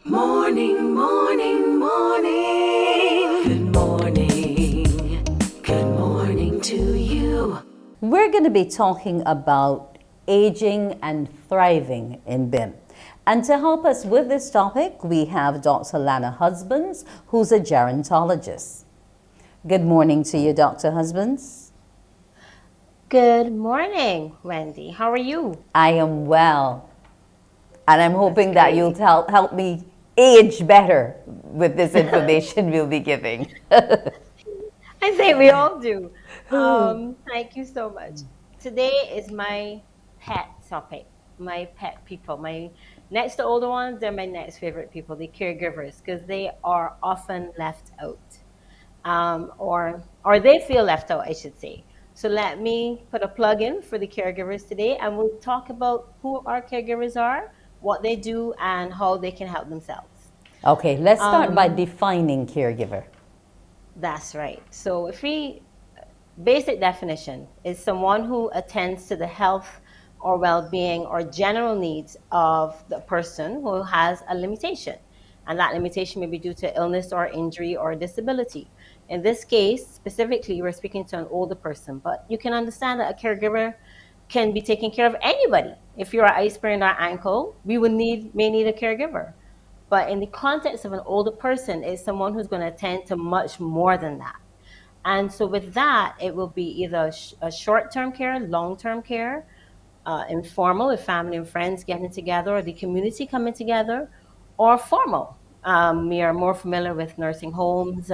Morning, morning, morning. Good morning. Good morning to you. We're going to be talking about aging and thriving in BIM. And to help us with this topic, we have Dr. Lana Husbands, who's a gerontologist. Good morning to you, Dr. Husbands. Good morning, Wendy. How are you? I am well. And I'm hoping that great. you'll help me age better with this information we'll be giving. I think we all do. Thank you so much. Today is my pet topic, my pet people. My next to older ones, they're my next favorite people, the caregivers, because they are often left out, or they feel left out, I should say. So let me put a plug in for the caregivers today, and we'll talk about who our caregivers are, what they do, and how they can help themselves. Okay, let's start by defining caregiver. That's right. So basic definition is someone who attends to the health or well-being or general needs of the person who has a limitation. And that limitation may be due to illness or injury or disability. In this case, specifically, we're speaking to an older person, but you can understand that a caregiver can be taking care of anybody. If you're an sprained our ankle, we may need a caregiver. But in the context of an older person, it's someone who's going to attend to much more than that. And so with that, it will be either a short-term care, long-term care, informal with family and friends getting together, or the community coming together, or formal. We are more familiar with nursing homes,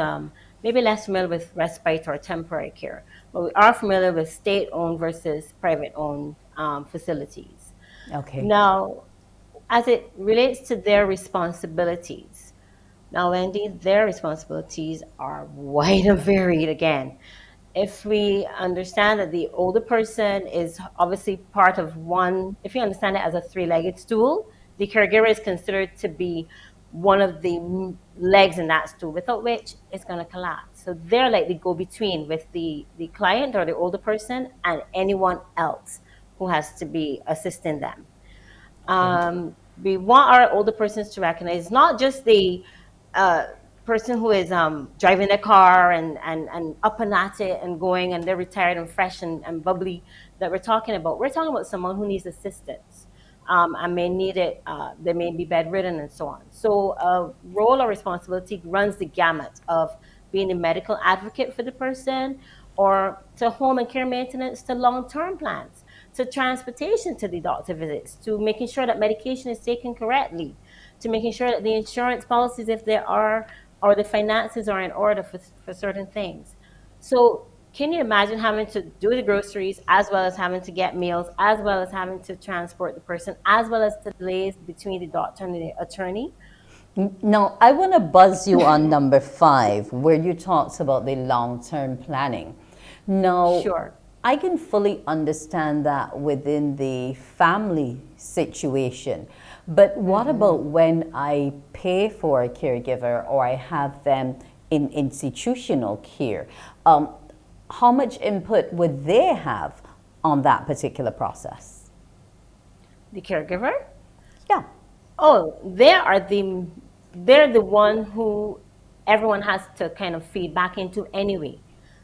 maybe less familiar with respite or temporary care, but we are familiar with state-owned versus private-owned facilities. Okay. Now, as it relates to their responsibilities, now, Wendy, their responsibilities are wide and varied again. If we understand that the older person is obviously part of one, if you understand it as a three-legged stool, the caregiver is considered to be one of the legs in that stool, without which it's going to collapse. So they're like the go-between with the client or the older person and anyone else who has to be assisting them. We want our older persons to recognize not just the person who is driving their car and up and at it and going and they're retired and fresh and bubbly that we're talking about. We're talking about someone who needs assistance and may need it. They may be bedridden and so on. So role or responsibility runs the gamut of being a medical advocate for the person, or to home and care maintenance, to long-term plans, to transportation to the doctor visits, to making sure that medication is taken correctly, to making sure that the insurance policies, if there are, or the finances are in order for certain things. So can you imagine having to do the groceries, as well as having to get meals, as well as having to transport the person, as well as the delays between the doctor and the attorney? Now, I want to buzz you on number 5, where you talked about the long-term planning. Now, Sure. I can fully understand that within the family situation. But what about when I pay for a caregiver or I have them in institutional care? How much input would they have on that particular process? The caregiver? Yeah. Oh, they're the one who everyone has to kind of feed back into anyway.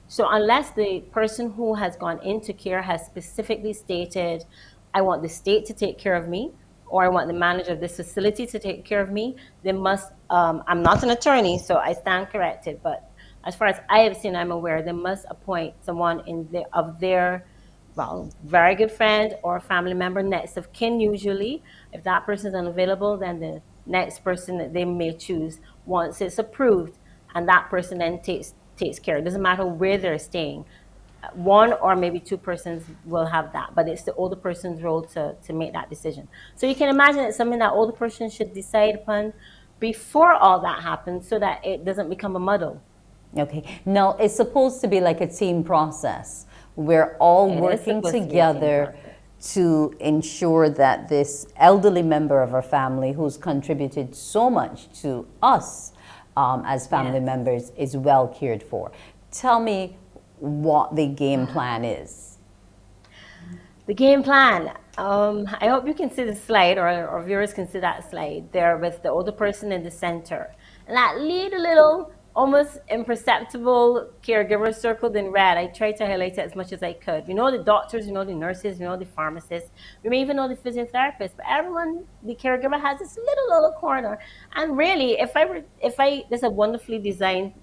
So unless the person who has gone into care has specifically stated, I want the state to take care of me, or I want the manager of this facility to take care of me, they must, I'm not an attorney, so I stand corrected, but as far as I have seen, I'm aware, they must appoint someone of their, well, very good friend or family member, next of kin usually. If that person is unavailable, then the next person that they may choose, once it's approved, and that person then takes care. It doesn't matter where they're staying. One or maybe two persons will have that, but it's the older person's role to make that decision. So you can imagine it's something that older person should decide upon before all that happens, so that it doesn't become a muddle. Okay. Now, it's supposed to be like a team process. We're all working together to ensure that this elderly member of our family who's contributed so much to us as family members is well cared for. Tell me what the game plan is. The game plan. I hope you can see the slide, or viewers can see that slide there with the older person in the center. And that little, almost imperceptible caregiver circled in red, I tried to highlight it as much as I could. We know the doctors, we know the nurses, we know the pharmacists, we may even know the physiotherapists, but everyone, the caregiver has this little corner. And really, this is a wonderfully designed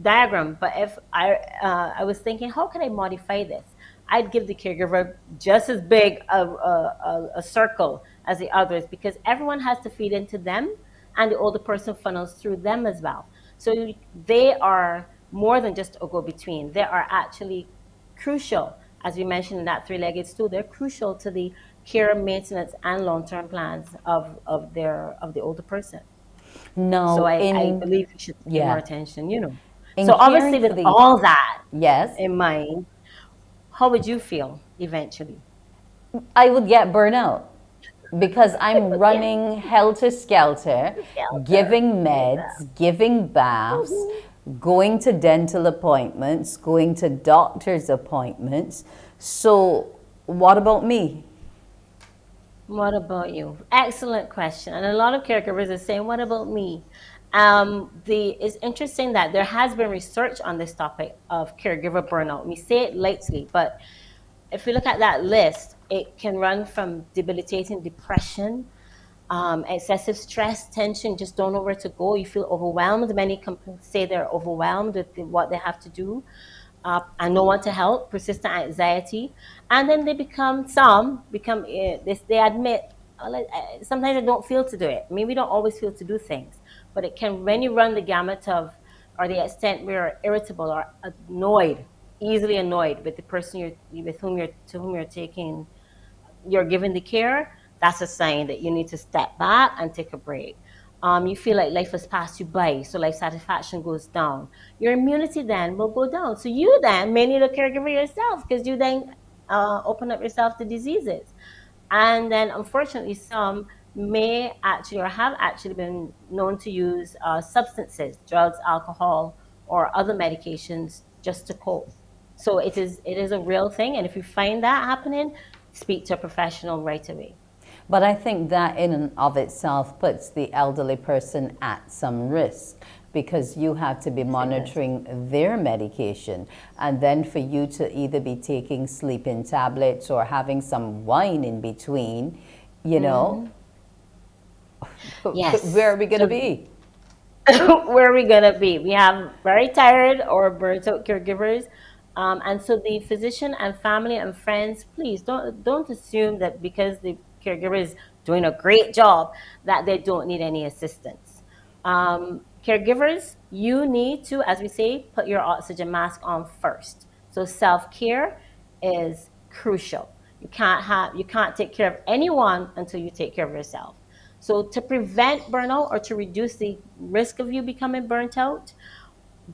diagram. But if I was thinking, how can I modify this? I'd give the caregiver just as big a circle as the others, because everyone has to feed into them, and the older person funnels through them as well. So they are more than just a go-between. They are actually crucial, as we mentioned in that three-legged stool. They're crucial to the care, maintenance, and long-term plans of the older person. So No, I in believe you should pay more yeah, attention, you know. in So obviously caring with for the all that yes, in mind, how would you feel eventually? I would get burnout because I'm Yeah. running helter skelter, Shelter. giving meds, giving baths, Mhm. going to dental appointments, going to doctor's appointments. So, what about me? What about you? Excellent question. And a lot of caregivers are saying, what about me? It's interesting that there has been research on this topic of caregiver burnout. We say it lightly, but if you look at that list, it can run from debilitating depression, excessive stress, tension, just don't know where to go. You feel overwhelmed. Many companies say they're overwhelmed with what they have to do, and no one to help, persistent anxiety. And then some become, they admit, sometimes I don't feel to do it. Maybe don't always feel to do things, but it can, when you run the gamut of, or the extent where you're irritable or annoyed, easily annoyed with the person to whom you're given the care, that's a sign that you need to step back and take a break. You feel like life has passed you by, so life satisfaction goes down. Your immunity then will go down. So you then may need a caregiver yourself, because you then open up yourself to diseases. And then, unfortunately, some may actually or have actually been known to use substances, drugs, alcohol, or other medications just to cope. So it is a real thing. And if you find that happening, speak to a professional right away. But I think that in and of itself puts the elderly person at some risk because you have to be Yes, it does. monitoring their medication. And then for you to either be taking sleeping tablets or having some wine in between, you know, Hmm. where Yes. are we going to So be? where are we gonna be? We have very tired or burnt out caregivers, and so the physician and family and friends, please don't assume that because the caregiver is doing a great job that they don't need any assistance. Caregivers, you need to, as we say, put your oxygen mask on first. So self care is crucial. You can't take care of anyone until you take care of yourself. So to prevent burnout or to reduce the risk of you becoming burnt out,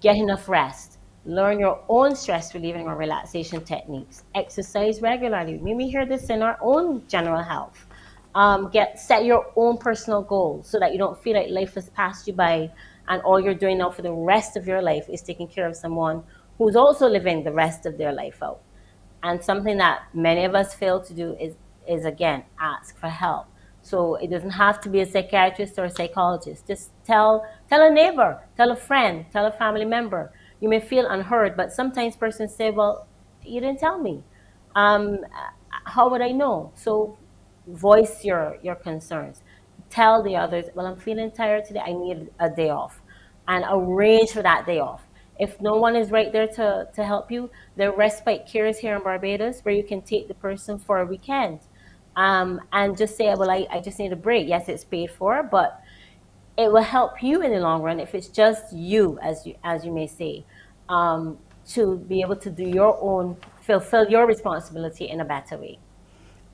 get enough rest. Learn your own stress relieving or relaxation techniques. Exercise regularly. We hear this in our own general health. Set your own personal goals so that you don't feel like life has passed you by, and all you're doing now for the rest of your life is taking care of someone who's also living the rest of their life out. And something that many of us fail to do is again ask for help. So it doesn't have to be a psychiatrist or a psychologist. Just tell a neighbor, tell a friend, tell a family member. You may feel unheard, but sometimes persons say, "Well, you didn't tell me. Um, how would I know?" So voice your concerns. Tell the others, "Well, I'm feeling tired today. I need a day off," and arrange for that day off. If no one is right there to help you, there are respite cares here in Barbados where you can take the person for a weekend, and just say, "Well, I just need a break." Yes, it's paid for, but it will help you in the long run if it's just you, as you may say, to be able to do your own, fulfill your responsibility in a better way.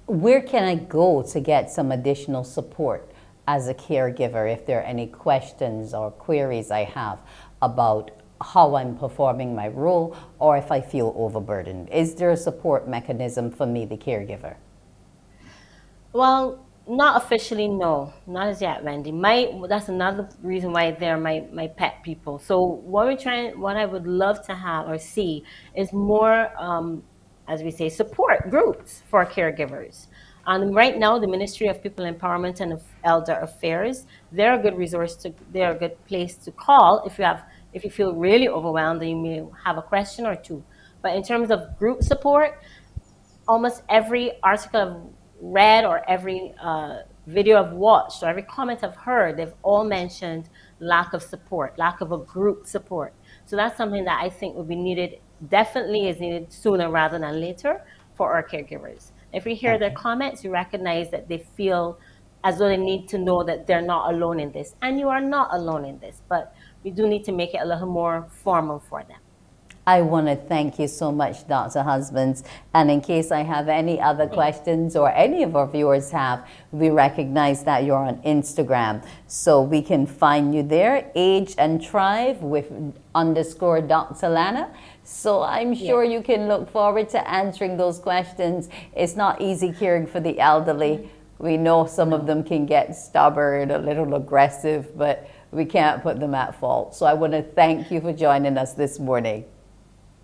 Where can I go to get some additional support as a caregiver if there are any questions or queries I have about how I'm performing my role or if I feel overburdened? Is there a support mechanism for me, the caregiver? Well, not officially, no, not as yet, Wendy. That's another reason why they're my pet people. So what I would love to have or see is more as we say, support groups for caregivers. Right now, the Ministry of People Empowerment and Elder Affairs, they're a good resource they're a good place to call if you feel really overwhelmed and you may have a question or two. But in terms of group support, almost every article I've read or every video I've watched or every comment I've heard, they've all mentioned lack of support, lack of a group support. So that's something that I think would be needed, definitely is needed sooner rather than later for our caregivers. If we hear their Okay. comments, you recognize that they feel as though they need to know that they're not alone in this. And you are not alone in this, but we do need to make it a little more formal for them. I want to thank you so much, Dr. Husbands. And in case I have any other questions or any of our viewers have, we recognize that you're on Instagram. So we can find you there, Age and Thrive with _ Dr. Lana. So I'm sure you can look forward to answering those questions. It's not easy caring for the elderly. We know some of them can get stubborn, a little aggressive, but we can't put them at fault. So I want to thank you for joining us this morning.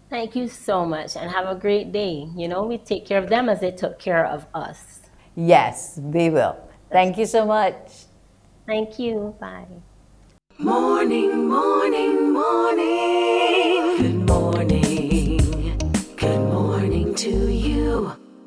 Thank you so much and have a great day. You know, we take care of them as they took care of us. Yes, we will. Thank you so much. Thank you. Bye. Morning, morning,